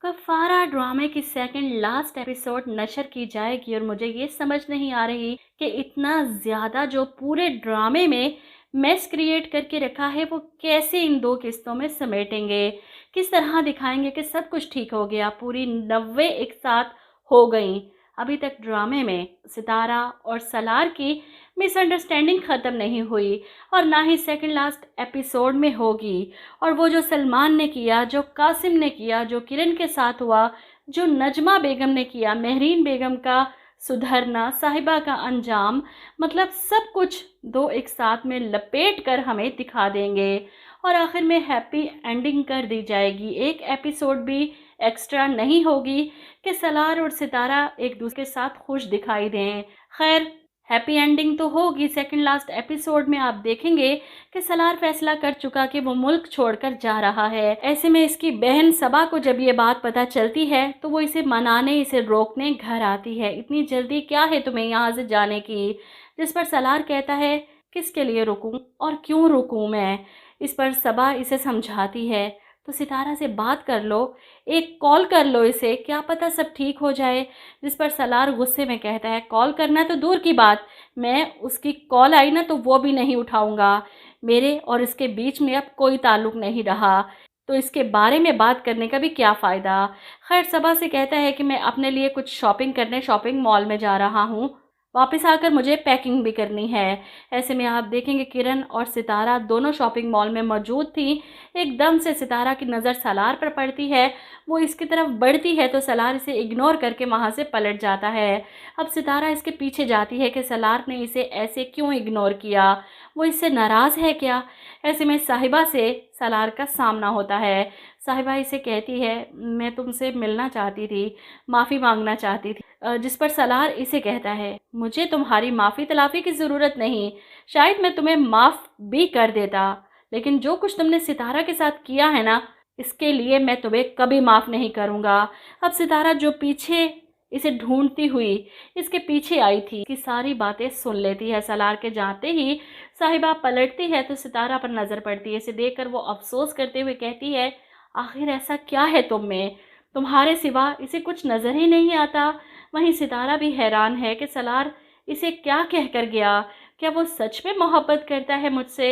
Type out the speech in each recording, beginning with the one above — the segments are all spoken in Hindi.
फव्वारा ड्रामे की सेकंड लास्ट एपिसोड नशर की जाएगी और मुझे ये समझ नहीं आ रही कि इतना ज़्यादा जो पूरे ड्रामे में मेस क्रिएट करके रखा है वो कैसे इन दो किस्तों में समेटेंगे। किस तरह दिखाएंगे कि सब कुछ ठीक हो गया, पूरी 90 एक साथ हो गई। अभी तक ड्रामे में सितारा और सलार की मिसअंडरस्टैंडिंग ख़त्म नहीं हुई और ना ही सेकंड लास्ट एपिसोड में होगी। और वो जो सलमान ने किया, जो कासिम ने किया, जो किरण के साथ हुआ, जो नजमा बेगम ने किया, महरीन बेगम का सुधरना, साहिबा का अंजाम, मतलब सब कुछ दो एक साथ में लपेट कर हमें दिखा देंगे और आखिर में हैप्पी एंडिंग कर दी जाएगी। एक एपिसोड भी एक्स्ट्रा नहीं होगी कि सलार और सितारा एक दूसरे के साथ खुश दिखाई दें। खैर, हैप्पी एंडिंग तो होगी। सेकंड लास्ट एपिसोड में आप देखेंगे कि सलार फैसला कर चुका कि वो मुल्क छोड़कर जा रहा है। ऐसे में इसकी बहन सबा को जब ये बात पता चलती है तो वो इसे मनाने, इसे रोकने घर आती है। इतनी जल्दी क्या है तुम्हें यहाँ से जाने की? जिस पर सलार कहता है किसके लिए रुकूं और क्यों रुकूं मैं। इस पर सबा इसे समझाती है तो सितारा से बात कर लो, एक कॉल कर लो इसे, क्या पता सब ठीक हो जाए। जिस पर सलार गुस्से में कहता है कॉल करना तो दूर की बात, मैं उसकी कॉल आई ना तो वो भी नहीं उठाऊंगा। मेरे और इसके बीच में अब कोई ताल्लुक नहीं रहा, तो इसके बारे में बात करने का भी क्या फ़ायदा। खैर, सबा से कहता है कि मैं अपने लिए कुछ शॉपिंग करने शॉपिंग मॉल में जा रहा हूँ, वापस आकर मुझे पैकिंग भी करनी है। ऐसे में आप देखेंगे किरण और सितारा दोनों शॉपिंग मॉल में मौजूद थी। एकदम से सितारा की नज़र सलार पर पड़ती है, वो इसकी तरफ बढ़ती है तो सलार इसे इग्नोर करके वहाँ से पलट जाता है। अब सितारा इसके पीछे जाती है कि सलार ने इसे ऐसे क्यों इग्नोर किया, वो इससे नाराज़ है क्या। ऐसे में साहिबा से सलार का सामना होता है। साहिबा इसे कहती है मैं तुमसे मिलना चाहती थी, माफ़ी मांगना चाहती थी। जिस पर सलार इसे कहता है मुझे तुम्हारी माफ़ी तलाफ़ी की ज़रूरत नहीं, शायद मैं तुम्हें माफ़ भी कर देता, लेकिन जो कुछ तुमने सितारा के साथ किया है ना, इसके लिए मैं तुम्हें कभी माफ़ नहीं करूँगा। अब सितारा जो पीछे इसे ढूंढती हुई इसके पीछे आई थी कि सारी बातें सुन लेती है। सलार के जाते ही साहिबा पलटती है तो सितारा पर नज़र पड़ती है। इसे देखकर वो अफसोस करते हुए कहती है आखिर ऐसा क्या है तुम में, तुम्हारे सिवा इसे कुछ नज़र ही नहीं आता। वहीं सितारा भी हैरान है कि सलार इसे क्या कहकर गया, क्या वो सच में मोहब्बत करता है मुझसे।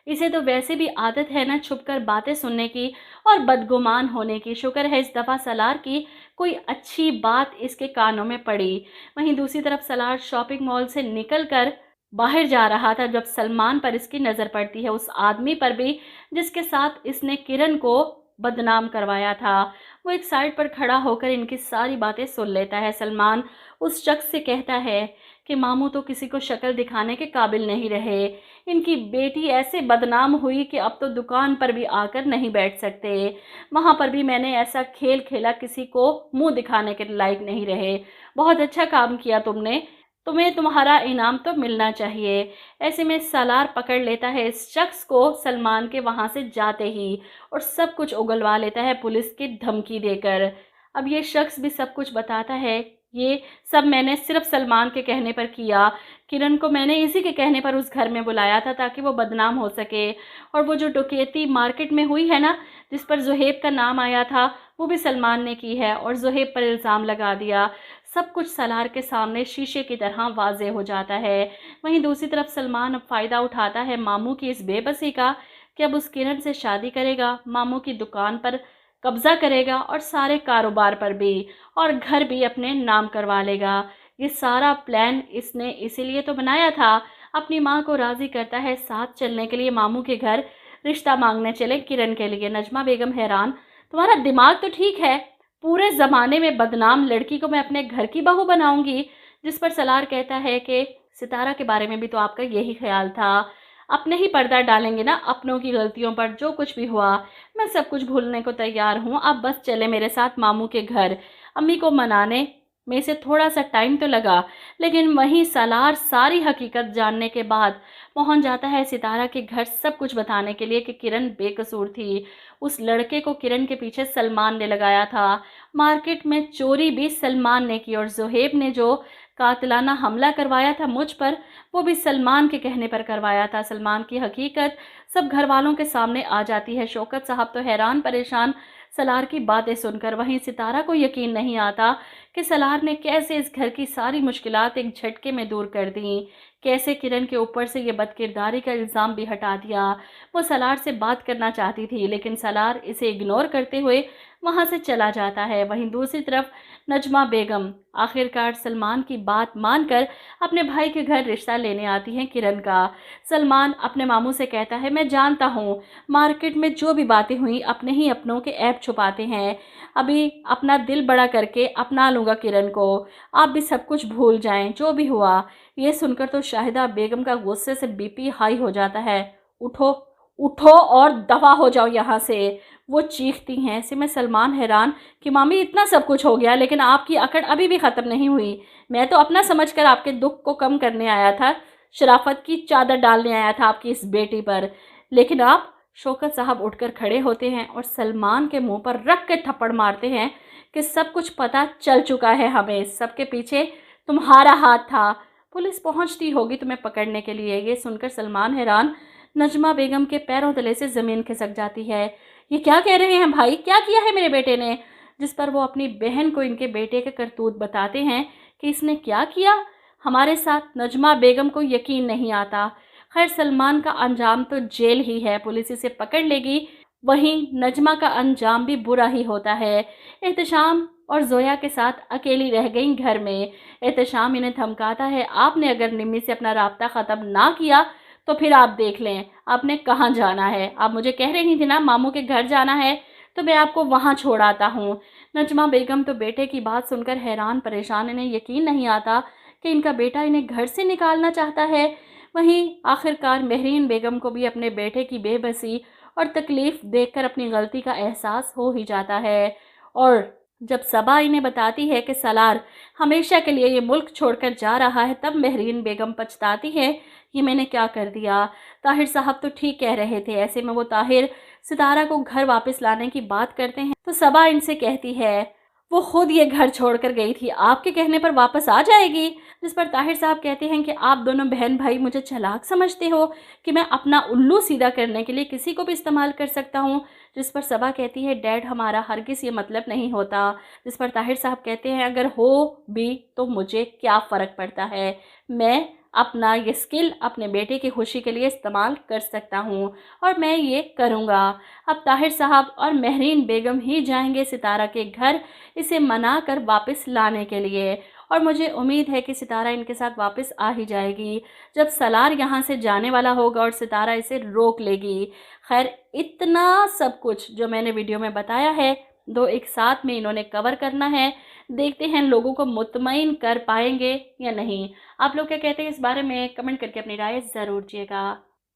इसे तो वैसे भी आदत है ना छुपकर बातें सुनने की और बदगुमान होने की। शुक्र है इस दफ़ा सलार की कोई अच्छी बात इसके कानों में पड़ी। वहीं दूसरी तरफ सलार शॉपिंग मॉल से निकलकर बाहर जा रहा था जब सलमान पर इसकी नज़र पड़ती है, उस आदमी पर भी जिसके साथ इसने किरण को बदनाम करवाया था। वो एक साइड पर खड़ा होकर इनकी सारी बातें सुन लेता है। सलमान उस शख्स से कहता है कि मामू तो किसी को शक्ल दिखाने के काबिल नहीं रहे, इनकी बेटी ऐसे बदनाम हुई कि अब तो दुकान पर भी आकर नहीं बैठ सकते, वहाँ पर भी मैंने ऐसा खेल खेला किसी को मुंह दिखाने के लायक नहीं रहे। बहुत अच्छा काम किया तुमने, तुम्हें तुम्हारा इनाम तो मिलना चाहिए। ऐसे में सलार पकड़ लेता है इस शख्स को सलमान के वहाँ से जाते ही और सब कुछ उगलवा लेता है पुलिस की धमकी देकर। अब ये शख्स भी सब कुछ बताता है, ये सब मैंने सिर्फ सलमान के कहने पर किया, किरण को मैंने इसी के कहने पर उस घर में बुलाया था ताकि वो बदनाम हो सके। और वो जो डकैती मार्केट में हुई है ना, जिस पर जुहेब का नाम आया था, वो भी सलमान ने की है और जुहेब पर इल्ज़ाम लगा दिया। सब कुछ सलार के सामने शीशे की तरह वाज़ेह हो जाता है। वहीं दूसरी तरफ सलमान अब फ़ायदा उठाता है मामू की इस बेबसी का कि अब उस किरण से शादी करेगा, मामू की दुकान पर कब्ज़ा करेगा और सारे कारोबार पर भी, और घर भी अपने नाम करवा लेगा। ये सारा प्लान इसने इसीलिए तो बनाया था। अपनी माँ को राज़ी करता है साथ चलने के लिए मामू के घर, रिश्ता मांगने चले किरण के लिए। नजमा बेगम हैरान, तुम्हारा दिमाग तो ठीक है, पूरे ज़माने में बदनाम लड़की को मैं अपने घर की बहू बनाऊंगी। जिस पर सलार कहता है कि सितारा के बारे में भी तो आपका यही ख्याल था, अपने ही पर्दा डालेंगे ना अपनों की गलतियों पर। जो कुछ भी हुआ मैं सब कुछ भूलने को तैयार हूँ, आप बस चले मेरे साथ मामू के घर। अम्मी को मनाने में से थोड़ा सा टाइम तो लगा, लेकिन वहीं सलार सारी हकीकत जानने के बाद पहुंच जाता है सितारा के घर सब कुछ बताने के लिए कि किरण बेकसूर थी। उस लड़के को किरण के पीछे सलमान ने लगाया था, मार्केट में चोरी भी सलमान ने की और जुहेब ने जो कातिलाना हमला करवाया था मुझ पर, वो भी सलमान के कहने पर करवाया था। सलमान की हकीकत सब घर वालों के सामने आ जाती है। शौकत साहब तो हैरान परेशान सलार की बातें सुनकर। वहीं सितारा को यकीन नहीं आता कि सलार ने कैसे इस घर की सारी मुश्किलात एक झटके में दूर कर दी, कैसे किरण के ऊपर से ये बदकिरदारी का इल्ज़ाम भी हटा दिया। वो सलार से बात करना चाहती थी, लेकिन सलार इसे इग्नोर करते हुए वहाँ से चला जाता है। वहीं दूसरी तरफ नजमा बेगम आखिरकार सलमान की बात मानकर अपने भाई के घर रिश्ता लेने आती हैं किरण का। सलमान अपने मामू से कहता है, मैं जानता हूँ मार्केट में जो भी बातें हुई अपने ही अपनों के ऐब छुपाते हैं, अभी अपना दिल बड़ा करके अपना लूँगा किरण को, आप भी सब कुछ भूल जाएं जो भी हुआ। ये सुनकर तो शाहिदा बेगम का गुस्से से बीपी हाई हो जाता है। उठो उठो और दफा हो जाओ यहाँ से, वो चीखती हैं। ऐसे में सलमान हैरान कि मामी इतना सब कुछ हो गया लेकिन आपकी अकड़ अभी भी ख़त्म नहीं हुई। मैं तो अपना समझकर आपके दुख को कम करने आया था, शराफत की चादर डालने आया था आपकी इस बेटी पर, लेकिन आप। शौकत साहब उठकर खड़े होते हैं और सलमान के मुंह पर रख के थप्पड़ मारते हैं कि सब कुछ पता चल चुका है हमें, सबके पीछे तुम्हारा हाथ था, पुलिस पहुंचती होगी तुम्हें पकड़ने के लिए। ये सुनकर सलमान हैरान। नजमा बेगम के पैरों तले से ज़मीन खिसक जाती है। ये क्या कह रहे हैं भाई, क्या किया है मेरे बेटे ने? जिस पर वो अपनी बहन को इनके बेटे के करतूत बताते हैं कि इसने क्या किया हमारे साथ। नजमा बेगम को यकीन नहीं आता। खैर सलमान का अंजाम तो जेल ही है, पुलिस इसे पकड़ लेगी। वहीं नजमा का अंजाम भी बुरा ही होता है। एहतशाम और जोया के साथ अकेली रह गई घर में। एहतशाम इन्हें धमकाता है, आपने अगर निम्मी से अपना राब्ता ख़त्म ना किया तो फिर आप देख लें आपने कहाँ जाना है। आप मुझे कह रही थी ना मामू के घर जाना है, तो मैं आपको वहाँ छोड़ आता हूँ। नजमा बेगम तो बेटे की बात सुनकर हैरान परेशान, इन्हें यकीन नहीं आता कि इनका बेटा इन्हें घर से निकालना चाहता है। वहीं आखिरकार महरीन बेगम को भी अपने बेटे की बेबसी और तकलीफ़ देखकर अपनी गलती का एहसास हो ही जाता है। और जब सबा इन्हें बताती है कि सलार हमेशा के लिए ये मुल्क छोड़कर जा रहा है, तब महरीन बेगम पछताती है, ये मैंने क्या कर दिया। ताहिर साहब तो ठीक कह रहे थे। ऐसे में वो ताहिर सितारा को घर वापस लाने की बात करते हैं तो सबा इनसे कहती है वो खुद ये घर छोड़कर गई थी, आपके कहने पर वापस आ जाएगी। जिस पर ताहिर साहब कहते हैं कि आप दोनों बहन भाई मुझे चालाक समझते हो कि मैं अपना उल्लू सीधा करने के लिए किसी को भी इस्तेमाल कर सकता हूँ। जिस पर सबा कहती है, डैड हमारा हरगिज़ ये मतलब नहीं होता। जिस पर ताहिर साहब कहते हैं, अगर हो भी तो मुझे क्या फ़र्क पड़ता है, मैं अपना ये स्किल अपने बेटे की खुशी के लिए इस्तेमाल कर सकता हूँ और मैं ये करूँगा। अब ताहिर साहब और महरीन बेगम ही जाएंगे सितारा के घर इसे मना कर वापस लाने के लिए, और मुझे उम्मीद है कि सितारा इनके साथ वापस आ ही जाएगी जब सलार यहाँ से जाने वाला होगा और सितारा इसे रोक लेगी। खैर इतना सब कुछ जो मैंने वीडियो में बताया है, दो एक साथ में इन्होंने कवर करना है। देखते हैं लोगों को मुतमईन कर पाएंगे या नहीं। आप लोग क्या कहते हैं इस बारे में? कमेंट करके अपनी राय ज़रूर दीजिएगा।